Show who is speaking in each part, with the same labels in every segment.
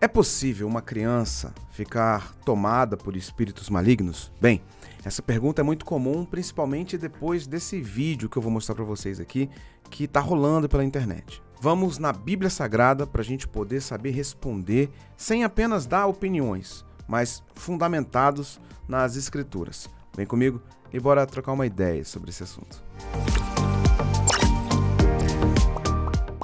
Speaker 1: É possível uma criança ficar tomada por espíritos malignos? Bem, essa pergunta é muito comum, principalmente depois desse vídeo que eu vou mostrar para vocês aqui, que está rolando pela internet. Vamos na Bíblia Sagrada para a gente poder saber responder sem apenas dar opiniões, mas fundamentados nas Escrituras. Vem comigo e bora trocar uma ideia sobre esse assunto.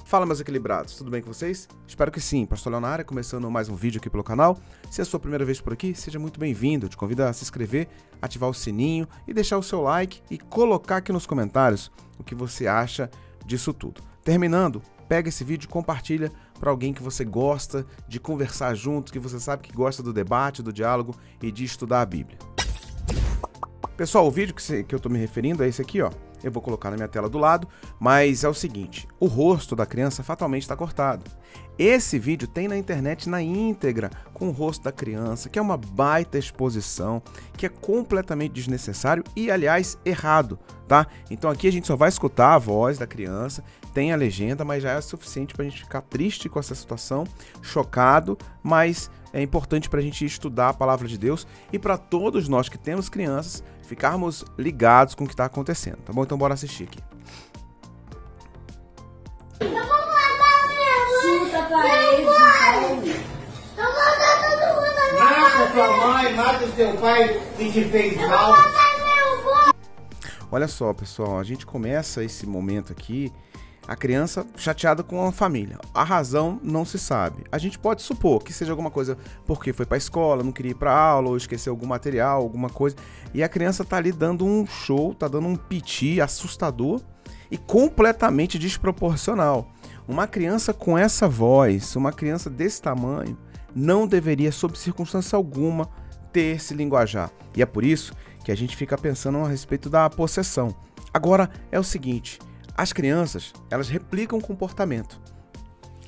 Speaker 1: Fala, meus equilibrados, tudo bem com vocês? Espero que sim. Pastor Léo na área, começando mais um vídeo aqui pelo canal. Se é a sua primeira vez por aqui, seja muito bem-vindo. Eu te convido a se inscrever, ativar o sininho e deixar o seu like e colocar aqui nos comentários o que você acha disso tudo. Terminando, pega esse vídeo e compartilha para alguém que você gosta de conversar junto, que você sabe que gosta do debate, do diálogo e de estudar a Bíblia. Pessoal, o vídeo que eu estou me referindo é esse aqui, ó. Eu vou colocar na minha tela do lado, mas é o seguinte, o rosto da criança fatalmente está cortado. Esse vídeo tem na internet na íntegra, com o rosto da criança, que é uma baita exposição, que é completamente desnecessário e, aliás, errado, tá? Então aqui a gente só vai escutar a voz da criança, tem a legenda, mas já é suficiente para a gente ficar triste com essa situação, chocado, mas é importante para a gente estudar a palavra de Deus e para todos nós que temos crianças ficarmos ligados com o que está acontecendo, tá bom? Então bora assistir aqui.
Speaker 2: Então vamos matar minha mãe! Chuta pra eles, então! Eu vou matar todo mundo na minha
Speaker 3: Mata
Speaker 2: mãe!
Speaker 3: sua mãe, mata o seu pai que te fez
Speaker 2: Eu vou
Speaker 3: mal.
Speaker 2: matar meu avô!
Speaker 1: Olha só, pessoal, a gente começa esse momento aqui, a criança chateada com a família. A razão não se sabe. A gente pode supor que seja alguma coisa porque foi para a escola, não queria ir para aula, ou esqueceu algum material, alguma coisa. E a criança tá ali dando um show, tá dando um piti assustador e completamente desproporcional. Uma criança com essa voz, uma criança desse tamanho, não deveria, sob circunstância alguma, ter esse linguajar. E é por isso que a gente fica pensando a respeito da possessão. Agora, é o seguinte, as crianças, elas replicam comportamento.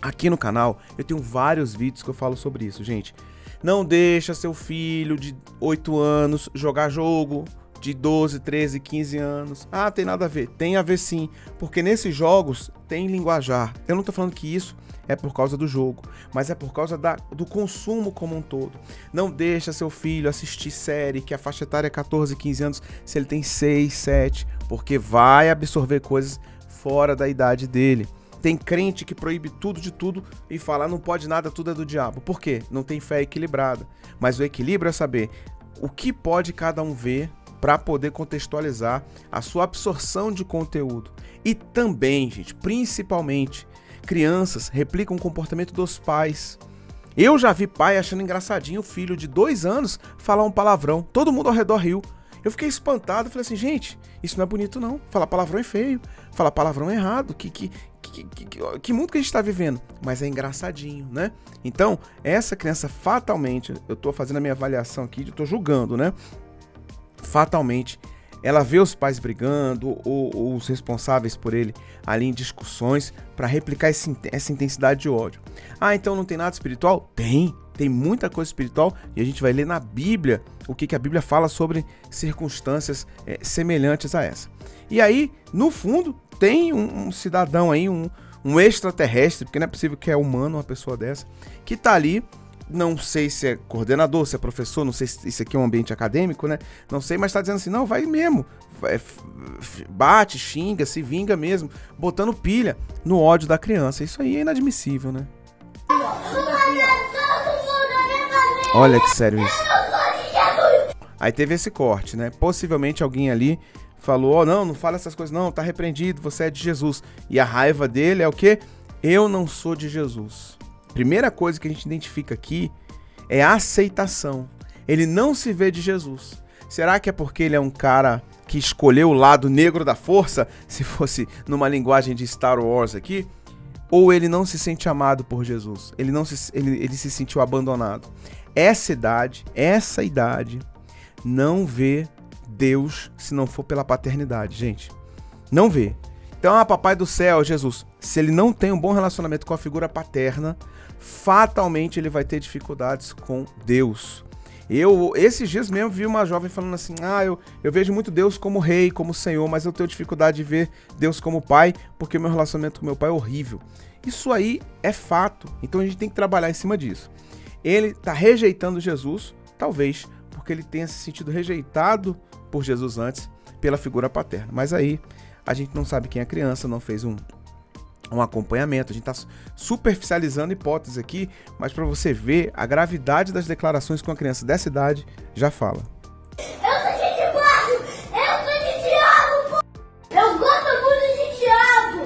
Speaker 1: Aqui no canal, eu tenho vários vídeos que eu falo sobre isso, gente. Não deixa seu filho de 8 anos jogar jogo de 12, 13, 15 anos. Ah, tem nada a ver. Tem a ver sim, porque nesses jogos tem linguajar. Eu não tô falando que isso é por causa do jogo, mas é por causa do consumo como um todo. Não deixa seu filho assistir série que a faixa etária é 14, 15 anos, se ele tem 6, 7, porque vai absorver coisas fora da idade dele. Tem crente que proíbe tudo de tudo e fala não pode nada, tudo é do diabo. Por quê? Não tem fé equilibrada. Mas o equilíbrio é saber o que pode cada um ver para poder contextualizar a sua absorção de conteúdo. E também, gente, principalmente, crianças replicam o comportamento dos pais. Eu já vi pai achando engraçadinho o filho de 2 anos falar um palavrão. Todo mundo ao redor riu. Eu fiquei espantado, falei assim, gente, isso não é bonito não. Falar palavrão é feio, falar palavrão é errado. Que mundo que a gente está vivendo? Mas é engraçadinho, né? Então, essa criança fatalmente, eu tô fazendo a minha avaliação aqui, eu tô julgando, né? Fatalmente, ela vê os pais brigando ou os responsáveis por ele ali em discussões para replicar essa intensidade de ódio. Ah, então não tem nada espiritual? Tem muita coisa espiritual e a gente vai ler na Bíblia o que a Bíblia fala sobre circunstâncias semelhantes a essa. E aí, no fundo, tem um cidadão aí, um extraterrestre, porque não é possível que é humano uma pessoa dessa, que tá ali, não sei se é coordenador, se é professor, não sei se isso aqui é um ambiente acadêmico, né? Não sei, mas tá dizendo assim, não, vai mesmo, bate, xinga, se vinga mesmo, botando pilha no ódio da criança. Isso aí é inadmissível, né? Olha que sério isso. Aí teve esse corte, né? Possivelmente alguém ali falou, oh, não fala essas coisas não, tá repreendido, você é de Jesus. E a raiva dele é o quê? Eu não sou de Jesus. Primeira coisa que a gente identifica aqui é a aceitação. Ele não se vê de Jesus. Será que é porque ele é um cara que escolheu o lado negro da força, se fosse numa linguagem de Star Wars aqui? Ou ele não se sente amado por Jesus? Ele se sentiu abandonado. Essa idade não vê Deus se não for pela paternidade, gente. Não vê. Então, papai do céu, Jesus, se ele não tem um bom relacionamento com a figura paterna, fatalmente ele vai ter dificuldades com Deus. Esses dias mesmo, vi uma jovem falando assim, eu vejo muito Deus como rei, como senhor, mas eu tenho dificuldade de ver Deus como pai, porque o meu relacionamento com meu pai é horrível. Isso aí é fato, então a gente tem que trabalhar em cima disso. ele está rejeitando Jesus, talvez porque ele tenha se sentido rejeitado por Jesus antes, pela figura paterna. Mas aí a gente não sabe quem é a criança, não fez um acompanhamento. A gente está superficializando hipóteses aqui, mas para você ver a gravidade das declarações que uma criança dessa idade já fala.
Speaker 2: Eu sou de barro! Eu sou de diabo! Eu gosto muito de diabo!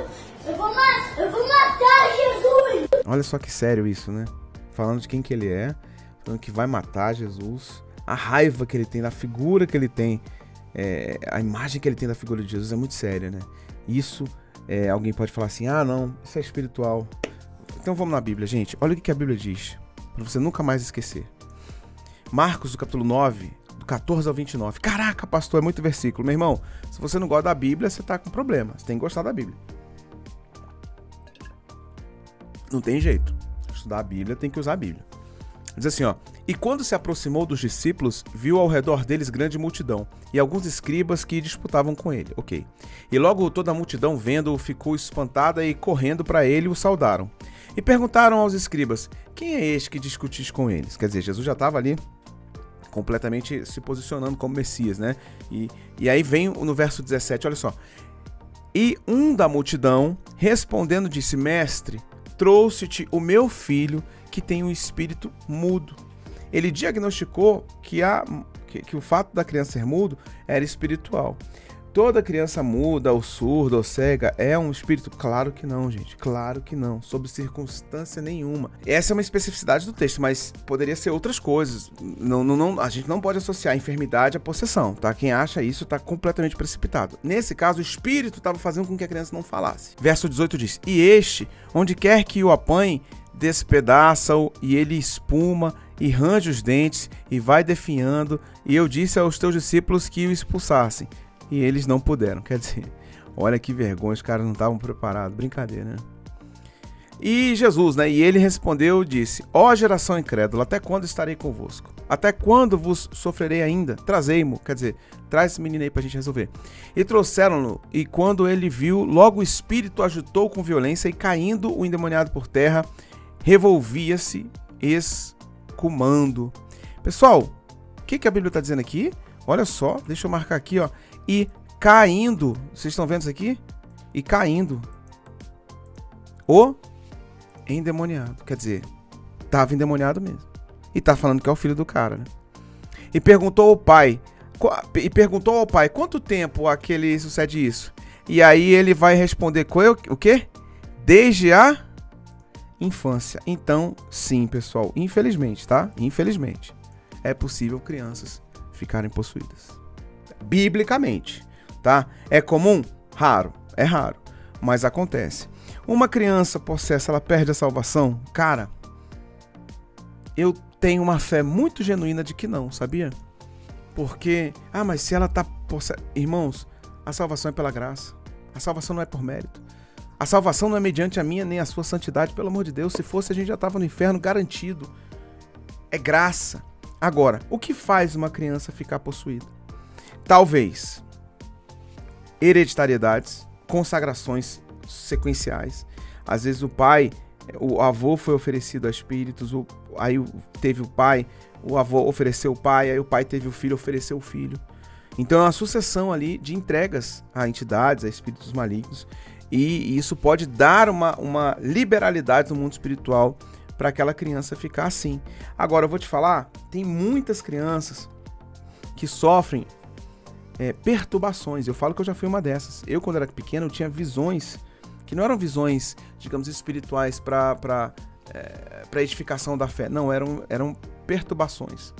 Speaker 2: Eu vou matar Jesus!
Speaker 1: Olha só que sério isso, né? Falando de quem que ele é, falando que vai matar Jesus, a raiva que ele tem, da figura que ele tem, a imagem que ele tem da figura de Jesus é muito séria, né? Isso, alguém pode falar assim, ah não, isso é espiritual. Então vamos na Bíblia, gente. Olha o que a Bíblia diz, para você nunca mais esquecer. Marcos, do capítulo 9, do 14 ao 29. Caraca, pastor, é muito versículo. Meu irmão, se você não gosta da Bíblia, você tá com problema. Você tem que gostar da Bíblia. Não tem jeito. Estudar a Bíblia, tem que usar a Bíblia. Diz assim, ó. E quando se aproximou dos discípulos, viu ao redor deles grande multidão, e alguns escribas que disputavam com ele. Ok. E logo toda a multidão, vendo-o, ficou espantada e correndo para ele o saudaram. E perguntaram aos escribas, quem é este que discutis com eles? Quer dizer, Jesus já estava ali completamente se posicionando como Messias, né? E aí vem no verso 17, olha só. E um da multidão, respondendo, disse, mestre, trouxe-te o meu filho que tem um espírito mudo. Ele diagnosticou que o fato da criança ser mudo era espiritual. Toda criança muda, ou surda, ou cega, é um espírito? Claro que não, gente. Claro que não. Sob circunstância nenhuma. Essa é uma especificidade do texto, mas poderia ser outras coisas. A gente não pode associar a enfermidade à possessão, tá? Quem acha isso está completamente precipitado. Nesse caso, o espírito estava fazendo com que a criança não falasse. Verso 18 diz, e este, onde quer que o apanhe, despedaça-o, e ele espuma, e range os dentes, e vai definhando, e eu disse aos teus discípulos que o expulsassem. E eles não puderam, quer dizer, olha que vergonha, os caras não estavam preparados, brincadeira, né? E Jesus, né? E ele respondeu e disse, ó geração incrédula, até quando estarei convosco? Até quando vos sofrerei ainda? Trazei-mo, quer dizer, traz esse menino aí pra gente resolver. E trouxeram-no, e quando ele viu, logo o espírito agitou com violência, e caindo o endemoniado por terra, revolvia-se, escumando. Pessoal, o que a Bíblia está dizendo aqui? Olha só, deixa eu marcar aqui, ó. E caindo, vocês estão vendo isso aqui? E caindo o endemoniado, quer dizer, estava endemoniado mesmo. E tá falando que é o filho do cara, né? E perguntou ao pai, quanto tempo a que ele sucede isso? E aí ele vai responder, o quê? Desde a infância. Então, sim, pessoal, infelizmente, tá? Infelizmente, é possível crianças ficarem possuídas. Biblicamente, tá? É comum? Raro. É raro, mas acontece. Uma criança possessa, ela perde a salvação? Cara, eu tenho uma fé muito genuína de que não, sabia? Porque, mas se ela tá possessa... Irmãos, a salvação é pela graça. A salvação não é por mérito. A salvação não é mediante a minha nem a sua santidade, pelo amor de Deus. Se fosse, a gente já estava no inferno garantido. É graça. Agora, o que faz uma criança ficar possuída? Talvez hereditariedades, consagrações sequenciais. Às vezes o avô foi oferecido a espíritos, aí teve o pai, o avô ofereceu o pai, aí o pai teve o filho, ofereceu o filho. Então é uma sucessão ali de entregas a entidades, a espíritos malignos, e isso pode dar uma liberalidade no mundo espiritual para aquela criança ficar assim. Agora eu vou te falar, tem muitas crianças que sofrem perturbações. Eu falo que eu já fui uma dessas. Eu, quando era pequeno, eu tinha visões que não eram visões, digamos, espirituais para edificação da fé. Não, eram perturbações.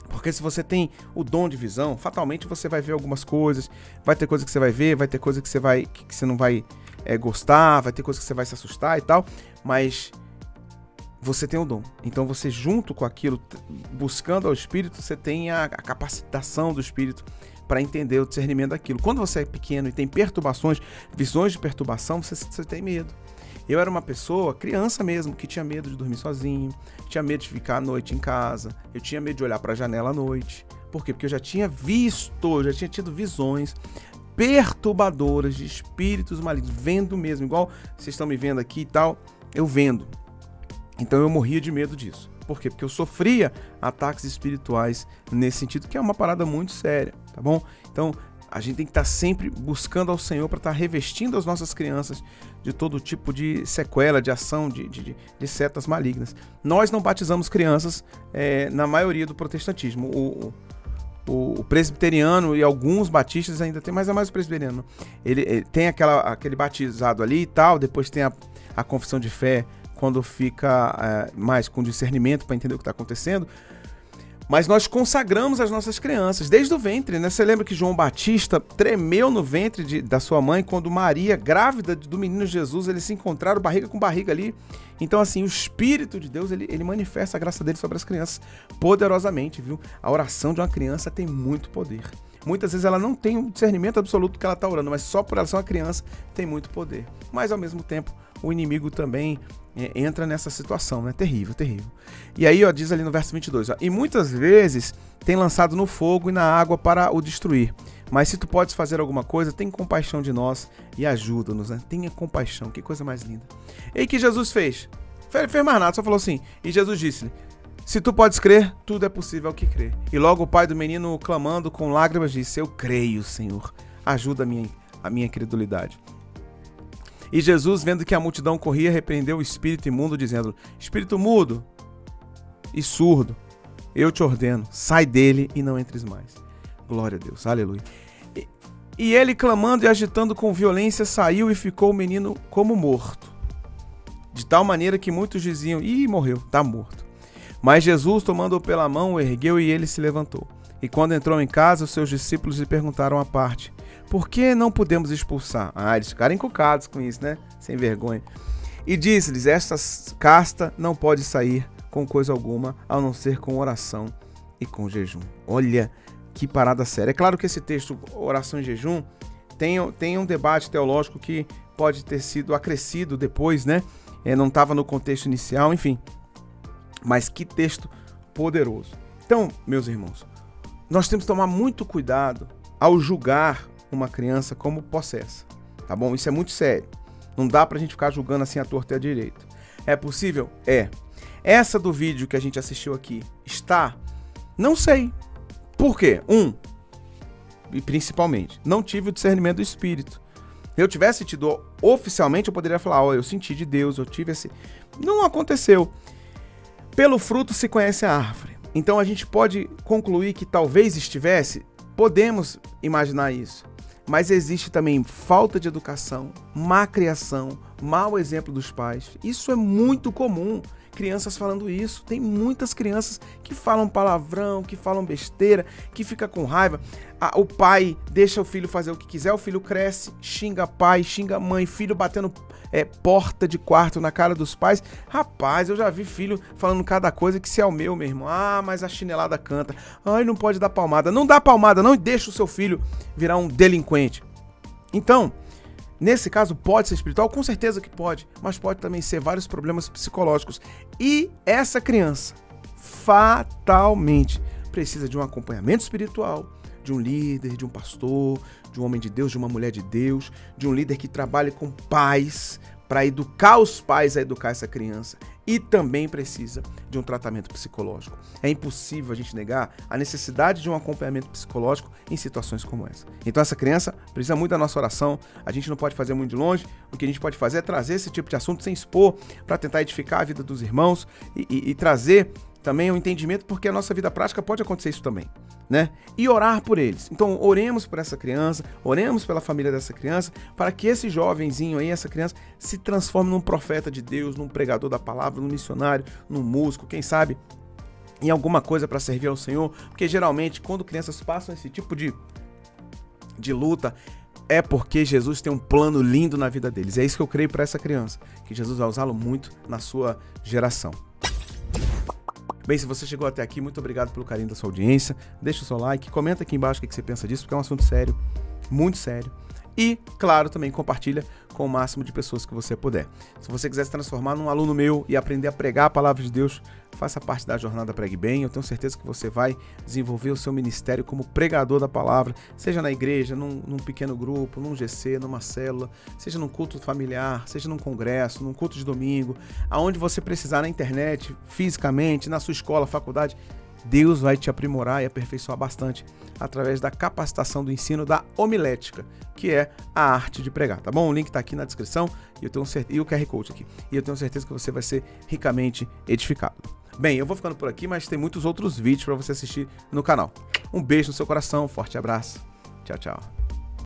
Speaker 1: Porque se você tem o dom de visão, fatalmente você vai ver algumas coisas. Vai ter coisa que você vai ver, vai ter coisa que você não vai gostar, vai ter coisa que você vai se assustar e tal. Mas você tem o dom. Então você, junto com aquilo, buscando ao Espírito, você tem a capacitação do Espírito para entender o discernimento daquilo. Quando você é pequeno e tem perturbações, visões de perturbação, você tem medo. Eu era uma pessoa, criança mesmo, que tinha medo de dormir sozinho, tinha medo de ficar à noite em casa, eu tinha medo de olhar para a janela à noite. Por quê? Porque eu já tinha tido visões perturbadoras de espíritos malignos, vendo mesmo, igual vocês estão me vendo aqui e tal, eu vendo. Então eu morria de medo disso. Por quê? Porque eu sofria ataques espirituais nesse sentido, que é uma parada muito séria, tá bom? Então a gente tem que estar sempre buscando ao Senhor para estar revestindo as nossas crianças de todo tipo de sequela, de ação, de setas malignas. Nós não batizamos crianças na maioria do protestantismo. O presbiteriano e alguns batistas ainda tem, mas é mais o presbiteriano. Ele tem aquele batizado ali e tal, depois tem a confissão de fé, quando fica mais com discernimento para entender o que está acontecendo. Mas nós consagramos as nossas crianças desde o ventre, né? Você lembra que João Batista tremeu no ventre da sua mãe quando Maria, grávida do menino Jesus, eles se encontraram barriga com barriga ali. Então, assim, o Espírito de Deus, ele manifesta a graça dele sobre as crianças poderosamente, viu? A oração de uma criança tem muito poder. Muitas vezes ela não tem um discernimento absoluto do que ela está orando, mas só por ela ser uma criança tem muito poder. Mas, ao mesmo tempo, o inimigo também entra nessa situação, né? Terrível, terrível. E aí, ó, diz ali no verso 22, ó, e muitas vezes tem lançado no fogo e na água para o destruir. Mas se tu podes fazer alguma coisa, tem compaixão de nós e ajuda-nos, né? Tenha compaixão, que coisa mais linda. E aí que Jesus fez? Fez mais nada, só falou assim, e Jesus disse-lhe, se tu podes crer, tudo é possível ao que crer. E logo o pai do menino, clamando com lágrimas, disse, eu creio, Senhor, ajuda a minha credulidade. E Jesus, vendo que a multidão corria, repreendeu o espírito imundo, dizendo, espírito mudo e surdo, eu te ordeno, sai dele e não entres mais. Glória a Deus, aleluia. E ele, clamando e agitando com violência, saiu e ficou o menino como morto. De tal maneira que muitos diziam, ih, morreu, está morto. Mas Jesus, tomando-o pela mão, o ergueu e ele se levantou. E quando entrou em casa, os seus discípulos lhe perguntaram à parte, por que não podemos expulsar? Ah, eles ficaram encucados com isso, né? Sem vergonha. E disse-lhes, esta casta não pode sair com coisa alguma, a não ser com oração e com jejum. Olha que parada séria. É claro que esse texto, oração e jejum, tem um debate teológico que pode ter sido acrescido depois, né? Não estava no contexto inicial, enfim. Mas que texto poderoso. Então, meus irmãos, nós temos que tomar muito cuidado ao julgar uma criança como possessa, tá bom? Isso é muito sério. Não dá pra gente ficar julgando assim à torta e à direita. É possível? É. Essa do vídeo que a gente assistiu aqui está? Não sei. Por quê? E principalmente, não tive o discernimento do Espírito. Se eu tivesse tido oficialmente, eu poderia falar, ó, eu senti de Deus, eu tive esse... Não aconteceu. Pelo fruto se conhece a árvore. Então a gente pode concluir que talvez estivesse, podemos imaginar isso. Mas existe também falta de educação, má criação, mau exemplo dos pais. Isso é muito comum. Crianças falando isso. Tem muitas crianças que falam palavrão, que falam besteira, que fica com raiva. O pai deixa o filho fazer o que quiser, o filho cresce, xinga pai, xinga mãe, filho batendo porta de quarto na cara dos pais. Rapaz, eu já vi filho falando cada coisa que se é o meu irmão. Ah, mas a chinelada canta. Ai, não pode dar palmada. Não dá palmada, não deixa o seu filho virar um delinquente. Então, nesse caso, pode ser espiritual? Com certeza que pode, mas pode também ser vários problemas psicológicos. E essa criança, fatalmente, precisa de um acompanhamento espiritual, de um líder, de um pastor, de um homem de Deus, de uma mulher de Deus, de um líder que trabalhe com pais, para educar os pais a educar essa criança. E também precisa de um tratamento psicológico. É impossível a gente negar a necessidade de um acompanhamento psicológico em situações como essa. Então essa criança precisa muito da nossa oração, a gente não pode fazer muito de longe, o que a gente pode fazer é trazer esse tipo de assunto sem expor, para tentar edificar a vida dos irmãos e trazer também o entendimento, porque a nossa vida prática pode acontecer isso também, né? E orar por eles. Então, oremos por essa criança, oremos pela família dessa criança, para que esse jovenzinho aí, essa criança, se transforme num profeta de Deus, num pregador da palavra, num missionário, num músico, quem sabe, em alguma coisa para servir ao Senhor, porque geralmente, quando crianças passam esse tipo de luta, é porque Jesus tem um plano lindo na vida deles. É isso que eu creio para essa criança, que Jesus vai usá-lo muito na sua geração. Bem, se você chegou até aqui, muito obrigado pelo carinho da sua audiência. Deixa o seu like, comenta aqui embaixo o que você pensa disso, porque é um assunto sério, muito sério. E, claro, também compartilha com o máximo de pessoas que você puder. Se você quiser se transformar num aluno meu e aprender a pregar a palavra de Deus, faça parte da jornada Pregue Bem. Eu tenho certeza que você vai desenvolver o seu ministério como pregador da palavra, seja na igreja, num pequeno grupo, num GC, numa célula, seja num culto familiar, seja num congresso, num culto de domingo, aonde você precisar, na internet, fisicamente, na sua escola, faculdade. Deus vai te aprimorar e aperfeiçoar bastante através da capacitação do ensino da homilética, que é a arte de pregar, tá bom? O link tá aqui na descrição e o QR Code aqui. E eu tenho certeza que você vai ser ricamente edificado. Bem, eu vou ficando por aqui, mas tem muitos outros vídeos para você assistir no canal. Um beijo no seu coração, forte abraço. Tchau, tchau.